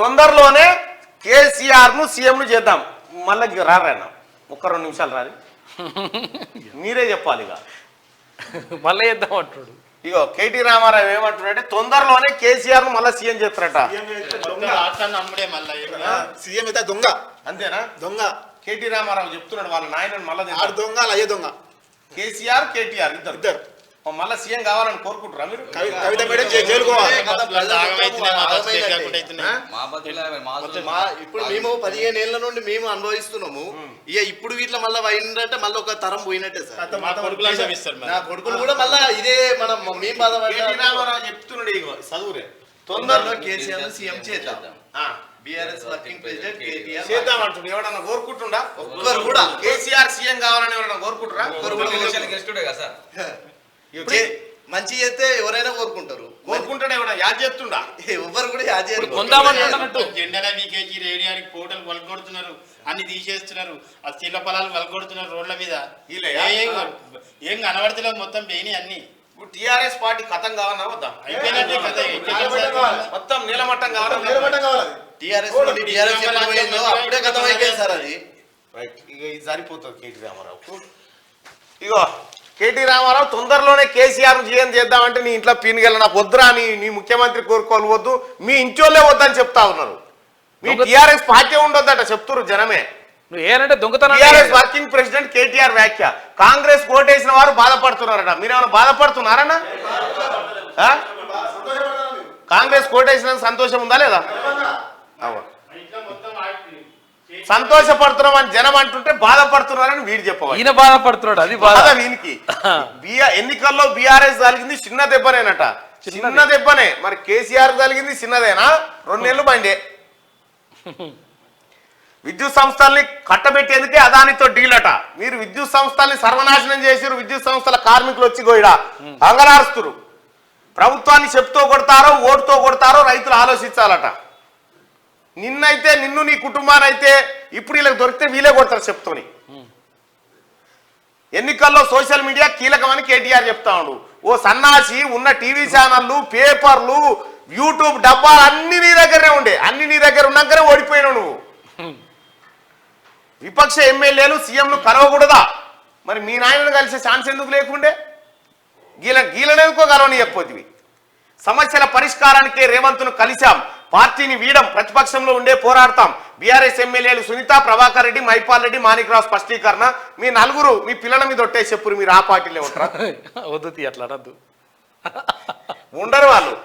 తొందరలోనే కేసీఆర్ ను సీఎం ను చేద్దాం. మళ్ళీ రారాయన ఒక్క 2 నిమిషాలు రాలి, మీరే చెప్పాలి ఇక. మళ్ళీ చేద్దాం అంటున్నాడు. ఇగో కేటీ రామారావు ఏమంటున్నాడంటే తొందరలోనే కేసీఆర్ ను మళ్ళీ సీఎం చేస్తారట. సీఎం అయితే దొంగ, అంతేనా? దొంగ. కేటీ రామారావు చెప్తున్నాడు వాళ్ళ నాయనని మళ్ళీ దొంగ, అయ్యే దొంగ. కేసీఆర్ కేటీఆర్ ఇద్దరు మళ్ళీ సీఎం కావాలని కోరుకుంటారా మీరు? కవిత మేడం జైలుకోవాలి. ఇప్పుడు మేము 15 ఏళ్ల నుండి మేము అనుభవిస్తున్నాము. ఇక ఇప్పుడు వీటిలో మళ్ళీ పోయిందంటే మళ్ళీ ఒక తరం పోయినట్టే సార్. నా కొడుకులు కూడా మళ్ళీ ఇదే మనం మేము రామారావు చెప్తున్నాడు చదువురే తొందరలో కేసీఆర్ సీఎం చేద్దాం. బీఆర్ఎస్ వర్కింగ్ ప్రెసిడెంట్ కేటీఆర్ చేద్దాం అంటుండే. ఎవడన్నా కోరుకుంటుండా? ఒక్కరు కూడా కేసీఆర్ సీఎం కావాలని ఎవరన్నా కోరుకుంటారా? మంచి చేస్తే ఎవరైనా కోరుకుంటారు. కోరుకుంటాడు ఎవడన్నా యాద్ చేస్తుండా? ఎవరు కూడా యాద్ చేయరు. జెండాల వీకేజీ రేడియానికి పోటలు వలగొడుతున్నారు, అన్ని తీసేస్తున్నారు, ఆ చిల్ల పొలాలు వలగొడుతున్నారు రోడ్ల మీద. ఏం కనబడతలేదు, మొత్తం పోయినాయి అన్ని. టిఆర్ఎస్ పార్టీ కథం కావాలన్నా వద్దాం, అయిపోయినట్టే కదా, మొత్తం నీలమట్టం కావాలి. టిఆర్ఎస్ అప్పుడే కథం అయిపోయింది సార్ అది. రైట్, ఇక ఇది సరిపోతుంది కేటీ రామారావు. ఇగో కేటీ రామారావు తొందరలోనే కేసీఆర్ సీఎం చేద్దామంటే నీ ఇంట్లో పీనుగెళ్ళ నాకు వద్దురా, నీ ముఖ్యమంత్రి కోరుకోవాలి వద్దు, మీ ఇంచోళ్ళే వద్దని చెప్తా ఉన్నారు. మీ టిఆర్ఎస్ పార్టీ ఉండొద్దట చెప్తున్నారు జనమే. నువ్వు ఏనంటే దొంగతనం. టిఆర్ఎస్ వర్కింగ్ ప్రెసిడెంట్ కేటీఆర్ వ్యాఖ్య. కాంగ్రెస్ ఓటేసిన వారు బాధపడుతున్నారట. మీరేమైనా బాధపడుతున్నారన్నా? కాంగ్రెస్ ఓటేసిన సంతోషం ఉందా లేదా? సంతోషపడుతున్నామని జనం అంటుంటే బాధపడుతున్నారని వీడు చెప్పవాలి. ఈయన బాధపడుతున్నాడు, అది బాధ వీనికి. ఎన్నికల్లో బీఆర్ఎస్ కలిగింది చిన్న దెబ్బనేనట, చిన్న దెబ్బనే. మరి కేసీఆర్ కలిగింది చిన్నదేనా? 2 నెలలు బండే. విద్యుత్ సంస్థల్ని కట్టబెట్టేందుకే అదానితో డీల్ అట. మీరు విద్యుత్ సంస్థల్ని సర్వనాశనం చేసారు. విద్యుత్ సంస్థల కార్మికులు వచ్చి గోయిడా అంగలారుస్తురు. ప్రభుత్వాన్ని చెప్తూ కొడతారో ఓటుతో కొడతారో రైతులు ఆలోచించాలట. నిన్నైతే నిన్ను నీ కుటుంబాన్ని అయితే ఇప్పుడు వీళ్ళకి దొరికితే వీలే కొడతారు చెప్తూని. ఎన్నికల్లో సోషల్ మీడియా కీలకమని కేటీఆర్ చెప్తా ఉండు. ఓ సన్నాసి ఉన్న టీవీ ఛానళ్ళు, పేపర్లు, యూట్యూబ్ డబ్బాలు అన్ని నీ దగ్గరే ఉండే. అన్ని నీ దగ్గర ఉన్నాకనే ఓడిపోయినావు నువ్వు. విపక్ష ఎమ్మెల్యేలు సీఎంను కలవకూడదా? మరి మీ నాయనను కలిసే ఛాన్స్ ఎందుకు లేకుండే? గీలనేందుకో కలవని చెప్పొద్దు. సమస్యల పరిష్కారానికే రేవంత్ను కలిశాం, పార్టీని వీడం, ప్రతిపక్షంలో ఉండే పోరాడతాం. బీఆర్ఎస్ ఎమ్మెల్యేలు సునీత, ప్రభాకర్ రెడ్డి, మైపాల్ రెడ్డి, మాణిక్రావు స్పష్టీకరణ. మీ నలుగురు మీ పిల్లల మీద ఒట్టే చెప్పురు, మీరు ఆ పార్టీలో ఉంటారా? వద్దు అట్లా అనద్దు, ఉండరు వాళ్ళు.